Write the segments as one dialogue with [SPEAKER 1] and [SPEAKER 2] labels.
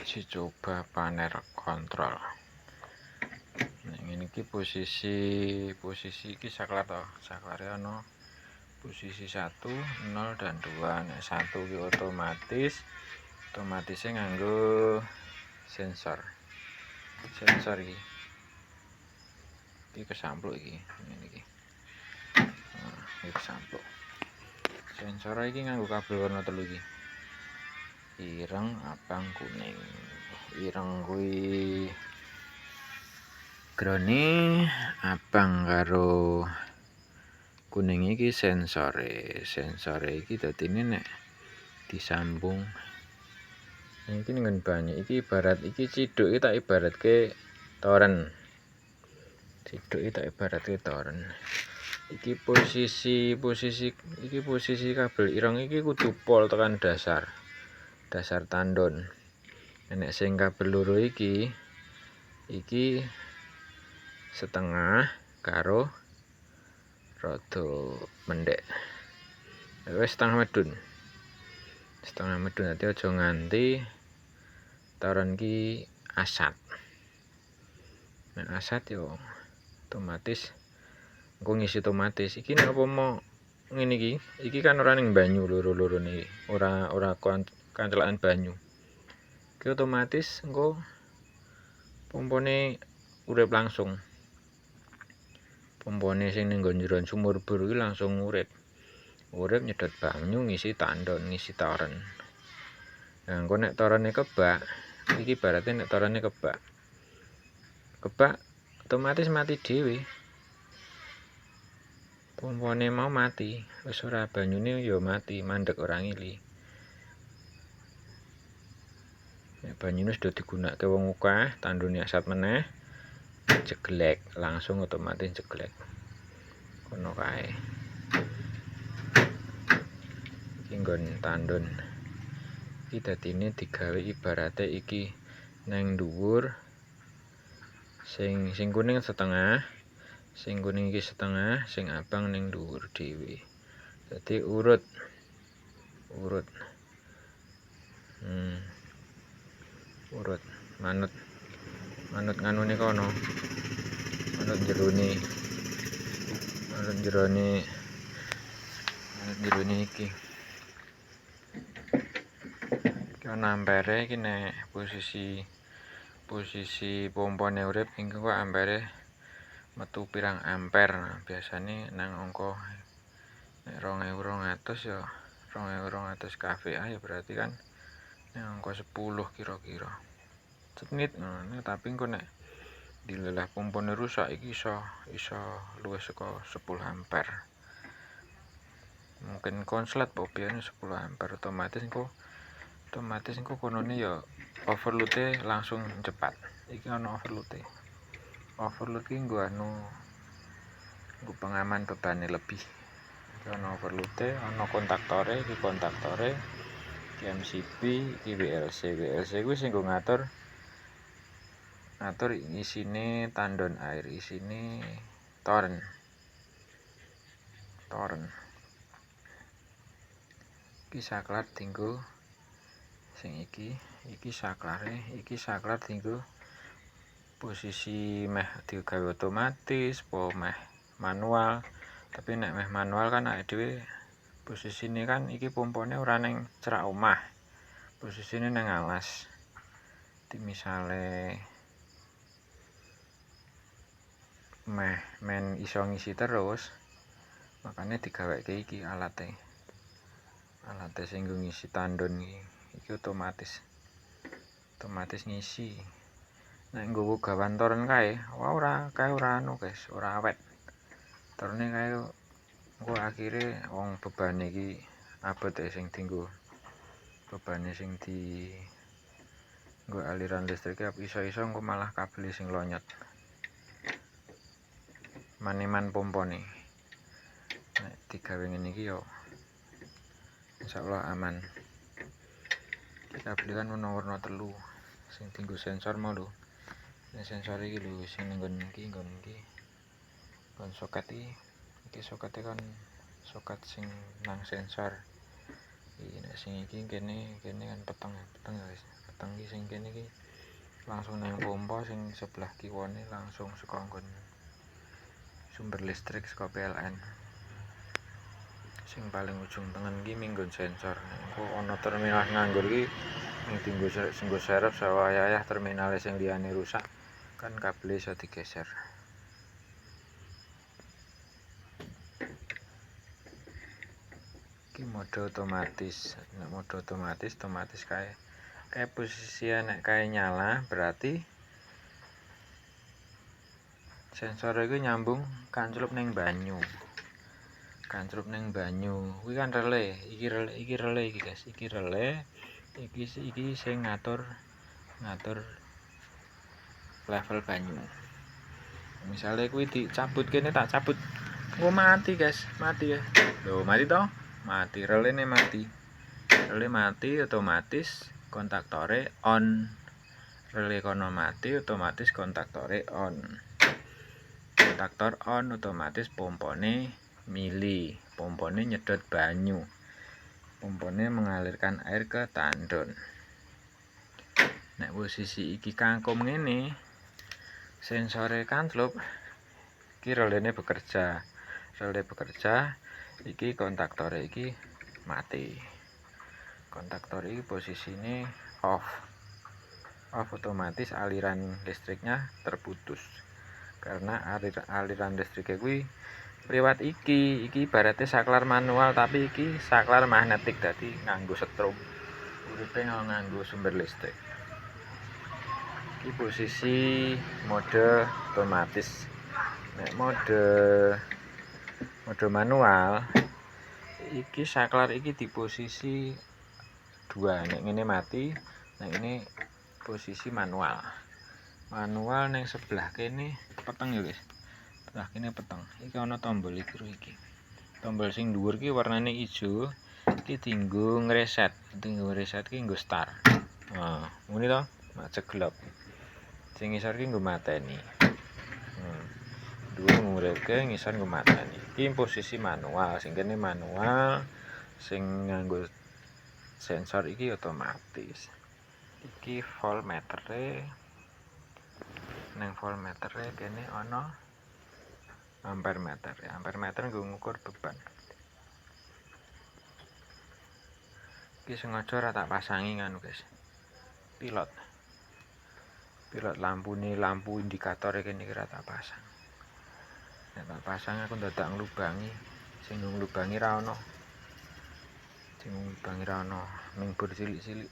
[SPEAKER 1] uji coba panel kontrol. Nah, ini posisi iki saklar to. Saklare ana posisi 1, 0 dan 2. Nek 1 ki otomatisnya nganggo sensor iki. Iki kesampluk iki. Ngene iki. Nah, iki kesampluk. Sensor iki nganggo kabel warna 3 iki. Ireng, abang, kuning. Ireng kuwi grone, abang karo kuning iki sensore iki dadine nek disambung iki ning banyu iki ibarat iki ciduk iki tak ibaratke toren. Iki posisi kabel ireng iki kudu pol tekan dasar tandon. Nek sing kabel loro iki setengah karo rada mendek. Wis setengah medun dadi aja nganti toren ki asat. Nek asat yo otomatis engko ngisi otomatis. Iki nek apa mau ngene iki kan ora ning banyu loro-lorone iki. Ora kancelakan banyu. Iki otomatis engko pompone urip langsung. Pompone sing ning njero sumur bor iki langsung urip nyedot banyu ngisi tandon, ngisi toren. Nah, engko nek torene kebak, iki ibaratnya nek torene kebak otomatis mati dhewe. Pompone mau mati, wis ora banyune ya mati, mandek ora ngili. Nek banyune sudah digunakake wong akeh, tandone asat meneh, jeglek, langsung otomatis jeglek. Kono kae. Iki nggon tandon. Iki dadine digawe ibarate iki nang dhuwur sing kuning setengah, sing kuning iki setengah, sing abang ning dhuwur dhewe. Dadi urut. Urut manut nganune kono. Manut jerone iki. Iki ana ampere iki nek posisi pompone urip iki kok ampere metu pirang ampere. Nah, biasane nang angka nek 2200 ya 2200 kVA ya berarti kan nek angka 10 kira-kira. Cenit ngono, tapi engko nek dilelah pompone rusak iki iso luwih saka 10 ampere. Mungkin konslet biyen 10 ampere otomatis engko konone ya overload-e langsung cepat. Iki ana overload-e. Overload ki nggo pengaman bebane lebih. Iki ana overload-e, ana kontaktore, iki MCB, iki WLC kuwi sing nggo ngatur isine tandon air, isine toren. Iki saklar dinggo sing iki saklar dinggo posisi meh digawe otomatis apa meh manual. Tapi nek meh manual kan awake dhewe posisine kan iki pompone ora ning cerak omah. Posisine nang alas. Di misale men iso ngisi terus, makanya digaweke iki alate sing ngisi tandon iki otomatis ngisi. Nek nggowo gawan toren kae ora guys, ora awet. Torene kae engko akhire wong bebane iki abot sing dienggo. Bebane sing di nggo aliran listrik iso-iso engko malah kabel sing lonyot. Maneman pompone. Nek digawe ngene iki yo insyaallah aman. Iki kabel kan warna 3 sing dienggo sensor mau lho. Nek sensor iki lho sing nggon iki. Kon soket iki sokete kan soket sing nang sensor. Iki nek sing iki kene kan peteng guys. Peteng iki sing kene iki langsung nang pompa, sing sebelah kiwane langsung saka nggon sumber listrik saka PLN. Sing paling ujung tengen iki minggon sensor. Engko ana terminal nganggur iki ning dienggo serep sawayah terminal sing liyane rusak kan kabel iso digeser. Iki mode otomatis. Nek mode otomatis kae posisi nek kae nyala berarti sensor iku nyambung kanclup ning banyu. Kuwi kan relay, iki relay iki guys. Iki relay, iki sing ngatur level banyu. Misalnya kuwi dicabut kene tak cabut. Engko mati guys, mati ya. Loh, mati toh? Mati, relene mati. Relay mati otomatis kontaktore on. Relay kono mati otomatis kontaktore on. Kontaktor on otomatis pompone mili, pompone nyedot banyu, pompone mengalirkan air ke tandon. Nek posisi iki kangkum ngene, sensore kanclup, iki relene bekerja, iki kontaktore iki mati. Kontaktor iki posisine off otomatis aliran listriknya terputus karena aliran listriknya kuwi liwat iki ibaratnya saklar manual tapi iki saklar magnetik, dadi nganggo setrum, uripe nganggo sumber listrik. Iki posisi mode otomatis. Nek mode manual iki saklar iki di posisi 2. Nek ngene mati, nek ini posisi manual ning sebelah kene peteng ya guys. Sebelah kene peteng. Iki ana tombol iki. Tombol sing dhuwur iki warnane ijo. Iki dienggo ngreset. Ki nggo start. Nah, ngene to, ceglop. Sing ngisor iki nggo mateni. Dhuwur nguripke, ngisor nggo mateni. Iki posisi manual, sing kene manual, sing nganggo sensor iki otomatis. Iki voltmetere. Nang voltmetere kene ana ampermeter. Ampermeter nggo ngukur beban. Iki sengaja ora tak pasangi nganu guys. Pilot lampu indikator kene iki ora tak pasang. Nek tak pasang aku ndadak nglubangi. Sing nglubangi ra ono. Ming bur cilik-cilik.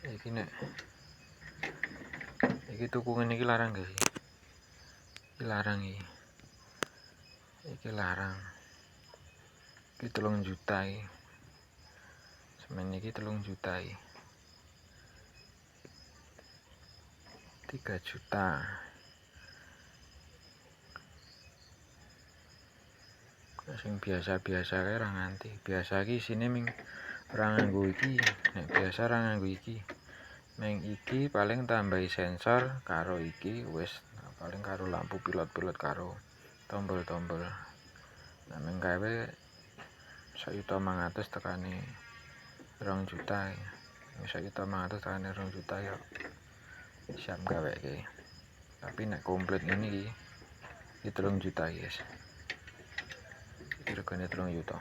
[SPEAKER 1] Iki nek iki tuku ngene iki larang guys. Iki larang iki. Iki 3 juta iki. Semen iki 3 juta iki. 3 juta. Sing biasa-biasa kae ora nganti. Biasa iki isine ming ora nganggo iki. Nek biasa ora nganggo iki. Ming iki paling tambahi sensor karo iki wis, paling karo lampu pilot-pilot karo tombol-tombol. Nah ming gawe 1.500.000 tekane 2 juta. 1.500.000 tekane 2 juta ya siap gaweke. Tapi nek komplit ngene iki 3 juta guys. Iki regane 3 juta.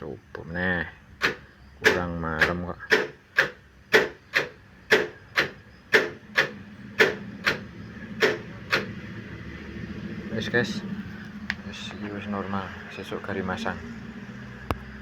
[SPEAKER 1] Coba nih, kurang marem kok. Wis guys, wis normal, sesuk gari masang.